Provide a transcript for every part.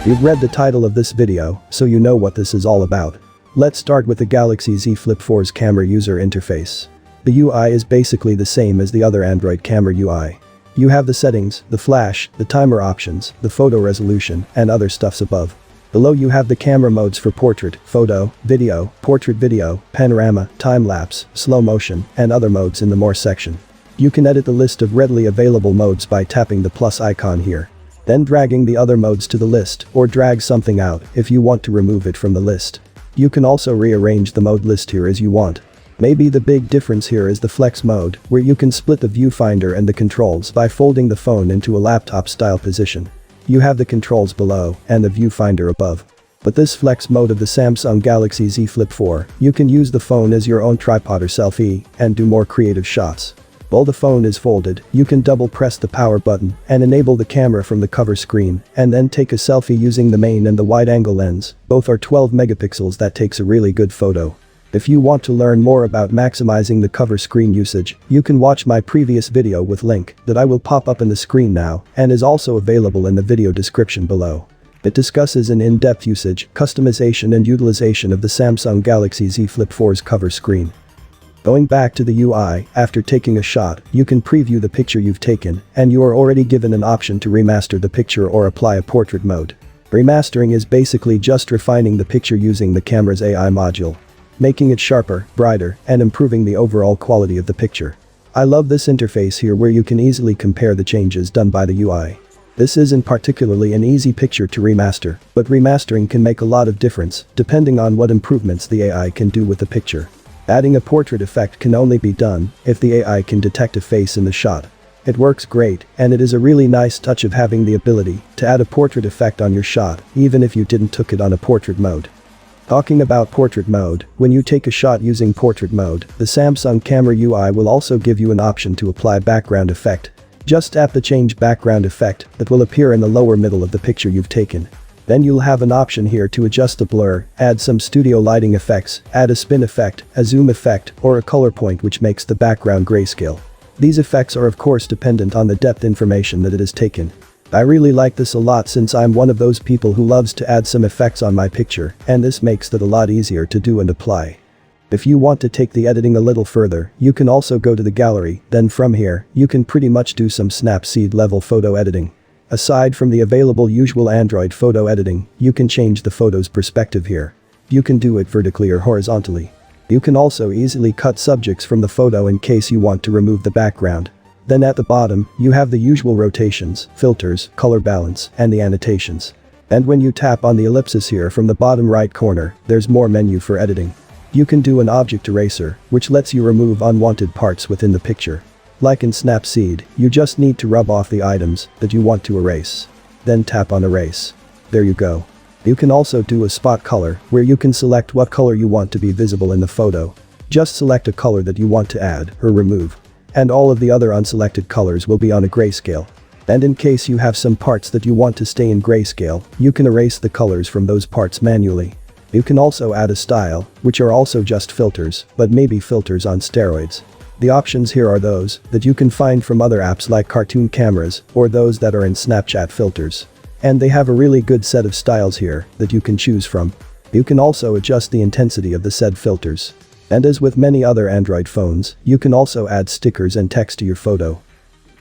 You've read the title of this video, so you know what this is all about. Let's start with the Galaxy Z Flip 4's camera user interface. The UI is basically the same as the other Android camera UI. You have the settings, the flash, the timer options, the photo resolution, and other stuffs above. Below you have the camera modes for portrait, photo, portrait video, panorama, time-lapse, slow motion, and other modes in the More section. You can edit the list of readily available modes by tapping the plus icon here. Then dragging the other modes to the list, or drag something out if you want to remove it from the list. You can also rearrange the mode list here as you want. Maybe the big difference here is the flex mode, where you can split the viewfinder and the controls by folding the phone into a laptop-style position. You have the controls below and the viewfinder above. But this flex mode of the Samsung Galaxy Z Flip 4, you can use the phone as your own tripod or selfie and do more creative shots. While the phone is folded, you can double press the power button and enable the camera from the cover screen and then take a selfie using the main and the wide-angle lens. Both are 12 megapixels that takes a really good photo. If you want to learn more about maximizing the cover screen usage, you can watch my previous video with link that I will pop up in the screen now and is also available in the video description below. It discusses an in-depth usage, customization and utilization of the Samsung Galaxy Z Flip 4's cover screen. Going back to the UI, after taking a shot, you can preview the picture you've taken, and you are already given an option to remaster the picture or apply a portrait mode. Remastering is basically just refining the picture using the camera's AI module, making it sharper, brighter, and improving the overall quality of the picture. I love this interface here where you can easily compare the changes done by the UI. This isn't particularly an easy picture to remaster, but remastering can make a lot of difference depending on what improvements the AI can do with the picture. Adding a portrait effect can only be done if the AI can detect a face in the shot. It works great, and it is a really nice touch of having the ability to add a portrait effect on your shot even if you didn't took it on a portrait mode. Talking about portrait mode, when you take a shot using portrait mode, the Samsung camera UI will also give you an option to apply background effect. Just tap the change background effect that will appear in the lower middle of the picture you've taken. Then you'll have an option here to adjust the blur, add some studio lighting effects, add a spin effect, a zoom effect, or a color point which makes the background grayscale. These effects are of course dependent on the depth information that it is taken. I really like this a lot since I'm one of those people who loves to add some effects on my picture, and this makes that a lot easier to do and apply. If you want to take the editing a little further, you can also go to the gallery, then from here, you can pretty much do some Snapseed level photo editing. Aside from the available usual Android photo editing, you can change the photo's perspective here. You can do it vertically or horizontally. You can also easily cut subjects from the photo in case you want to remove the background. Then at the bottom, you have the usual rotations, filters, color balance, and the annotations. And when you tap on the ellipsis here from the bottom right corner, there's more menu for editing. You can do an object eraser, which lets you remove unwanted parts within the picture. Like in Snapseed, you just need to rub off the items that you want to erase. Then tap on erase. There you go. You can also do a spot color, where you can select what color you want to be visible in the photo. Just select a color that you want to add or remove. And all of the other unselected colors will be on a grayscale. And in case you have some parts that you want to stay in grayscale, you can erase the colors from those parts manually. You can also add a style, which are also just filters, but maybe filters on steroids. The options here are those that you can find from other apps like cartoon cameras or those that are in Snapchat filters. And they have a really good set of styles here that you can choose from. You can also adjust the intensity of the said filters. And as with many other Android phones, you can also add stickers and text to your photo.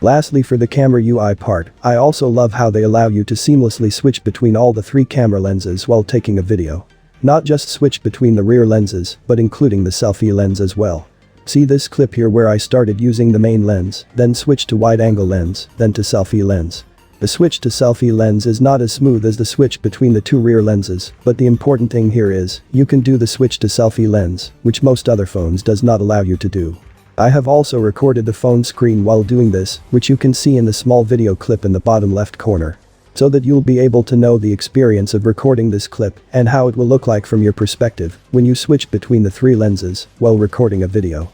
Lastly, for the camera UI part, I also love how they allow you to seamlessly switch between all the 3 camera lenses while taking a video. Not just switch between the rear lenses, but including the selfie lens as well. See this clip here where I started using the main lens, then switched to wide-angle lens, then to selfie lens. The switch to selfie lens is not as smooth as the switch between the 2 rear lenses, but the important thing here is, you can do the switch to selfie lens, which most other phones does not allow you to do. I have also recorded the phone screen while doing this, which you can see in the small video clip in the bottom left corner. So that you'll be able to know the experience of recording this clip and how it will look like from your perspective when you switch between the 3 lenses while recording a video.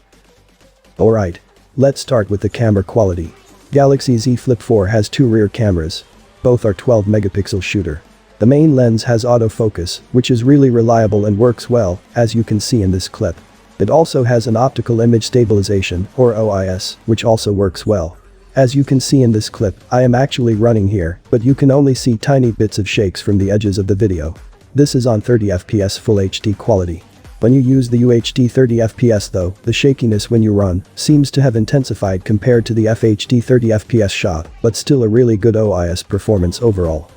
Alright. Let's start with the camera quality. Galaxy Z Flip 4 has 2 rear cameras. Both are 12 megapixel shooter. The main lens has autofocus, which is really reliable and works well, as you can see in this clip. It also has an optical image stabilization, or OIS, which also works well. As you can see in this clip, I am actually running here, but you can only see tiny bits of shakes from the edges of the video. This is on 30 fps Full HD quality. When you use the UHD 30 fps though, the shakiness when you run seems to have intensified compared to the FHD 30 fps shot, but still a really good OIS performance overall.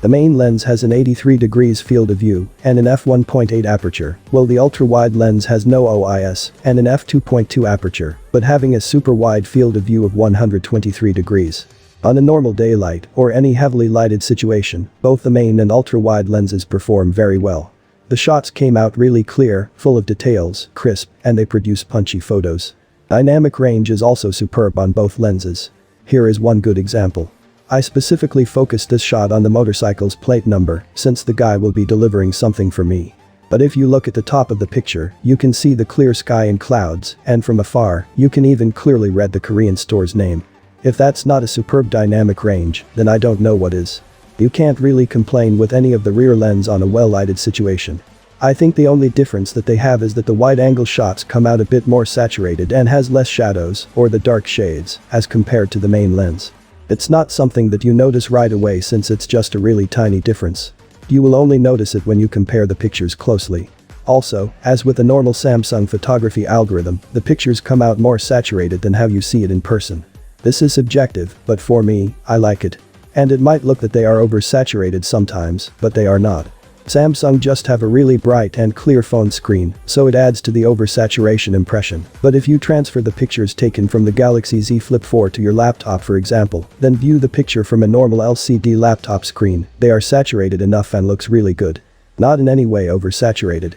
The main lens has an 83 degrees field of view and an f1.8 aperture, while the ultra-wide lens has no OIS and an f2.2 aperture, but having a super wide field of view of 123 degrees. On a normal daylight or any heavily lighted situation, both the main and ultra-wide lenses perform very well. The shots came out really clear, full of details, crisp, and they produce punchy photos. Dynamic range is also superb on both lenses. Here is one good example. I specifically focused this shot on the motorcycle's plate number, since the guy will be delivering something for me. But if you look at the top of the picture, you can see the clear sky and clouds, and from afar, you can even clearly read the Korean store's name. If that's not a superb dynamic range, then I don't know what is. You can't really complain with any of the rear lens on a well-lighted situation. I think the only difference that they have is that the wide-angle shots come out a bit more saturated and has less shadows, or the dark shades, as compared to the main lens. It's not something that you notice right away since it's just a really tiny difference. You will only notice it when you compare the pictures closely. Also, as with the normal Samsung photography algorithm, the pictures come out more saturated than how you see it in person. This is subjective, but for me, I like it. And it might look that they are oversaturated sometimes, but they are not. Samsung just have a really bright and clear phone screen, so it adds to the oversaturation impression. But if you transfer the pictures taken from the Galaxy Z Flip 4 to your laptop for example, then view the picture from a normal LCD laptop screen, they are saturated enough and looks really good. Not in any way oversaturated.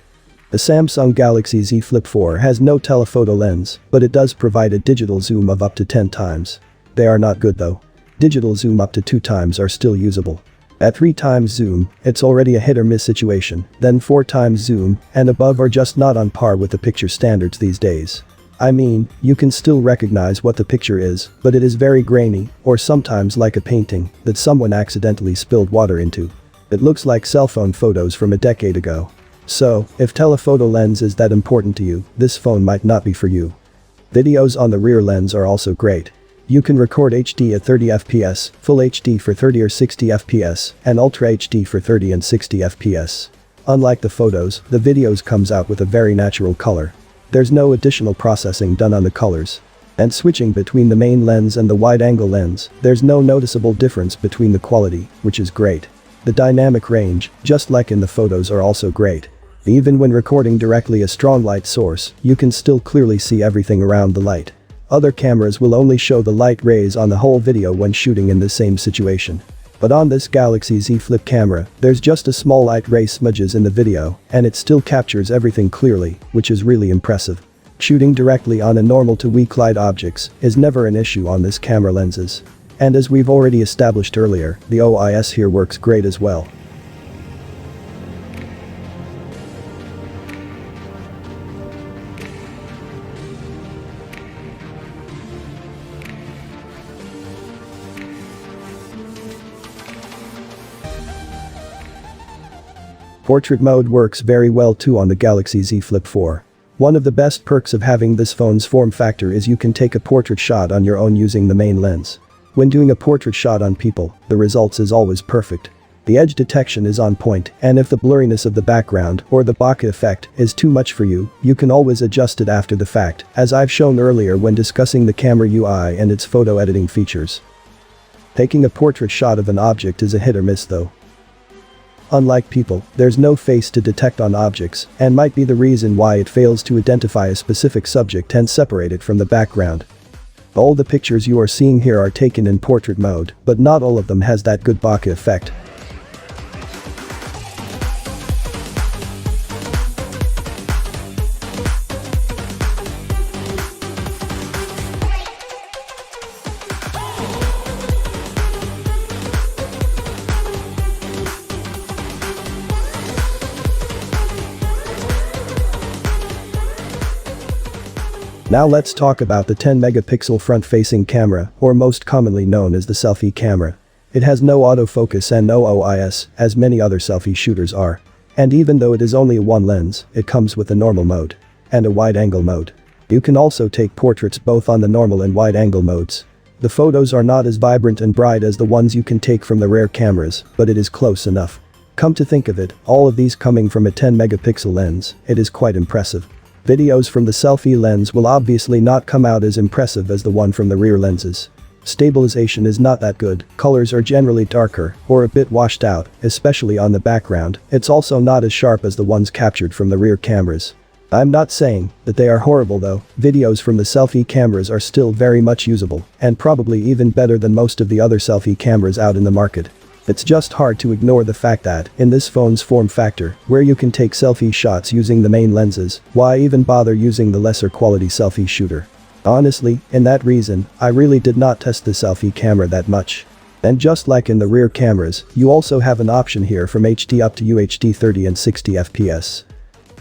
The Samsung Galaxy Z Flip 4 has no telephoto lens, but it does provide a digital zoom of up to 10 times. They are not good though. Digital zoom up to 2 times are still usable. At 3 times zoom, it's already a hit or miss situation, then 4 times zoom and above are just not on par with the picture standards these days. I mean, you can still recognize what the picture is, but it is very grainy, or sometimes like a painting that someone accidentally spilled water into. It looks like cell phone photos from a decade ago. So, if telephoto lens is that important to you, this phone might not be for you. Videos on the rear lens are also great. You can record HD at 30 fps, Full HD for 30 or 60 fps, and Ultra HD for 30 and 60 fps. Unlike the photos, the videos comes out with a very natural color. There's no additional processing done on the colors. And switching between the main lens and the wide-angle lens, there's no noticeable difference between the quality, which is great. The dynamic range, just like in the photos, are also great. Even when recording directly a strong light source, you can still clearly see everything around the light. Other cameras will only show the light rays on the whole video when shooting in the same situation. But on this Galaxy Z Flip camera, there's just a small light ray smudges in the video, and it still captures everything clearly, which is really impressive. Shooting directly on a normal to weak light objects is never an issue on this camera lenses. And as we've already established earlier, the OIS here works great as well. Portrait mode works very well too on the Galaxy Z Flip 4. One of the best perks of having this phone's form factor is you can take a portrait shot on your own using the main lens. When doing a portrait shot on people, the results is always perfect. The edge detection is on point, and if the blurriness of the background or the bokeh effect is too much for you, you can always adjust it after the fact, as I've shown earlier when discussing the camera UI and its photo editing features. Taking a portrait shot of an object is a hit or miss though. Unlike people, there's no face to detect on objects, and might be the reason why it fails to identify a specific subject and separate it from the background. All the pictures you are seeing here are taken in portrait mode, but not all of them has that good bokeh effect. Now let's talk about the 10-megapixel front-facing camera, or most commonly known as the selfie camera. It has no autofocus and no OIS, as many other selfie shooters are. And even though it is only one lens, it comes with a normal mode and a wide-angle mode. You can also take portraits both on the normal and wide-angle modes. The photos are not as vibrant and bright as the ones you can take from the rare cameras, but it is close enough. Come to think of it, all of these coming from a 10 megapixel lens, it is quite impressive. Videos from the selfie lens will obviously not come out as impressive as the one from the rear lenses. Stabilization is not that good, colors are generally darker or a bit washed out, especially on the background. It's also not as sharp as the ones captured from the rear cameras. I'm not saying that they are horrible though, videos from the selfie cameras are still very much usable and probably even better than most of the other selfie cameras out in the market. It's just hard to ignore the fact that, in this phone's form factor, where you can take selfie shots using the main lenses, why even bother using the lesser quality selfie shooter? Honestly, in that reason, I really did not test the selfie camera that much. And just like in the rear cameras, you also have an option here from HD up to UHD 30 and 60 FPS.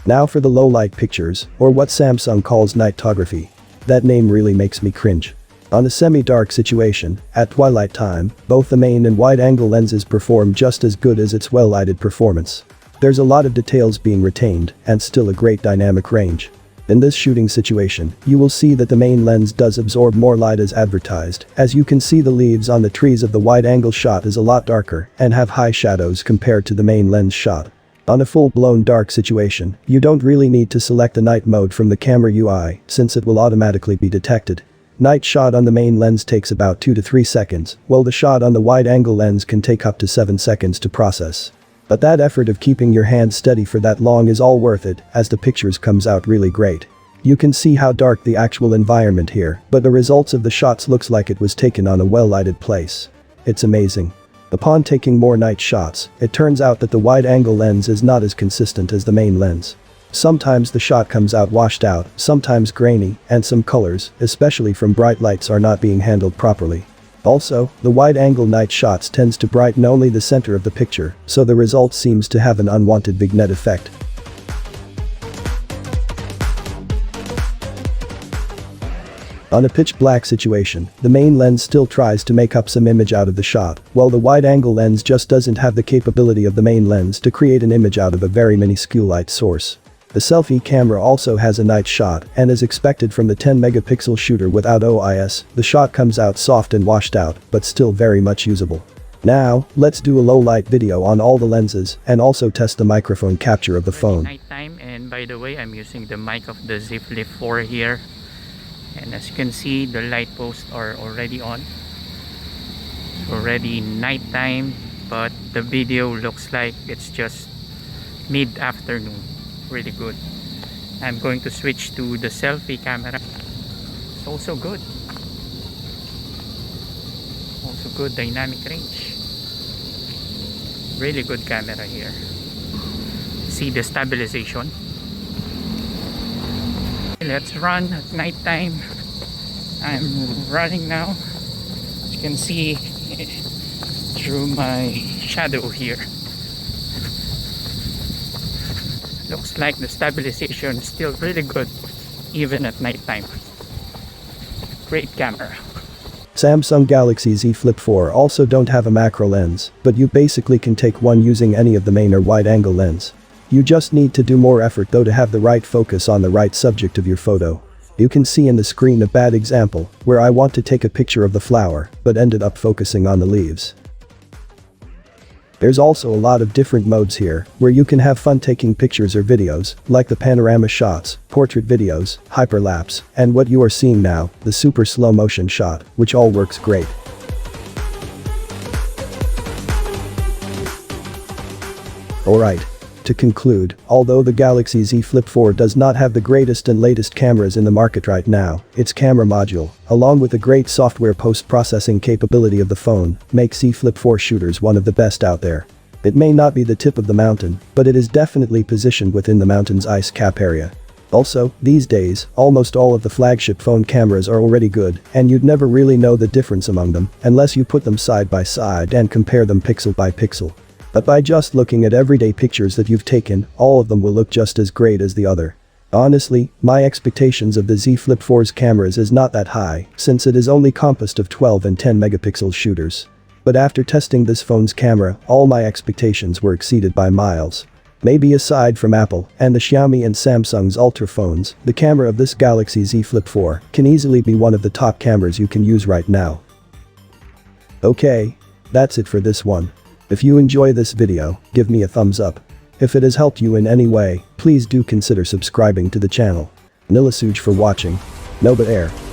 Now for the low light pictures, or what Samsung calls nightography. That name really makes me cringe. On a semi-dark situation, at twilight time, both the main and wide-angle lenses perform just as good as its well-lighted performance. There's a lot of details being retained, and still a great dynamic range. In this shooting situation, you will see that the main lens does absorb more light as advertised, as you can see the leaves on the trees of the wide-angle shot is a lot darker and have high shadows compared to the main lens shot. On a full-blown dark situation, you don't really need to select the night mode from the camera UI, since it will automatically be detected. Night shot on the main lens takes about 2 to 3 seconds, while the shot on the wide-angle lens can take up to 7 seconds to process. But that effort of keeping your hand steady for that long is all worth it, as the pictures comes out really great. You can see how dark the actual environment here, but the results of the shots looks like it was taken on a well-lighted place. It's amazing. Upon taking more night shots, it turns out that the wide-angle lens is not as consistent as the main lens. Sometimes the shot comes out washed out, sometimes grainy, and some colors, especially from bright lights, are not being handled properly. Also, the wide-angle night shots tends to brighten only the center of the picture, so the result seems to have an unwanted vignette effect. On a pitch black situation, the main lens still tries to make up some image out of the shot, while the wide-angle lens just doesn't have the capability of the main lens to create an image out of a very minuscule light source. The selfie camera also has a night shot, and as expected from the 10 megapixel shooter without OIS, the shot comes out soft and washed out, but still very much usable. Now, let's do a low light video on all the lenses and also test the microphone capture of the phone. Nighttime, and by the way, I'm using the mic of the Z Flip 4 here, and as you can see, the light posts are already on. It's already nighttime, but the video looks like it's just mid-afternoon. Really good. I'm going to switch to the selfie camera. It's also good. Also good dynamic range. Really good camera here. See the stabilization. Let's run at night time. I'm running now. As you can see through my shadow here. Looks like the stabilization is still really good even at night time. Great camera. Samsung Galaxy Z Flip 4 also don't have a macro lens, but you basically can take one using any of the main or wide-angle lens. You just need to do more effort though to have the right focus on the right subject of your photo. You can see in the screen a bad example, where I want to take a picture of the flower, but ended up focusing on the leaves. There's also a lot of different modes here, where you can have fun taking pictures or videos, like the panorama shots, portrait videos, hyperlapse, and what you are seeing now, the super slow motion shot, which all works great. Alright. To conclude, although the Galaxy Z Flip 4 does not have the greatest and latest cameras in the market right now, its camera module, along with the great software post-processing capability of the phone, makes Z Flip 4 shooters one of the best out there. It may not be the tip of the mountain, but it is definitely positioned within the mountain's ice cap area. Also, these days, almost all of the flagship phone cameras are already good, and you'd never really know the difference among them unless you put them side by side and compare them pixel by pixel. But by just looking at everyday pictures that you've taken, all of them will look just as great as the other. Honestly, my expectations of the Z Flip 4's cameras is not that high, since it is only composed of 12 and 10 megapixel shooters. But after testing this phone's camera, all my expectations were exceeded by miles. Maybe aside from Apple and the Xiaomi and Samsung's Ultra phones, the camera of this Galaxy Z Flip 4 can easily be one of the top cameras you can use right now. Okay. That's it for this one. If you enjoy this video, give me a thumbs up. If it has helped you in any way, please do consider subscribing to the channel. Nilasuj for watching. Noba Air.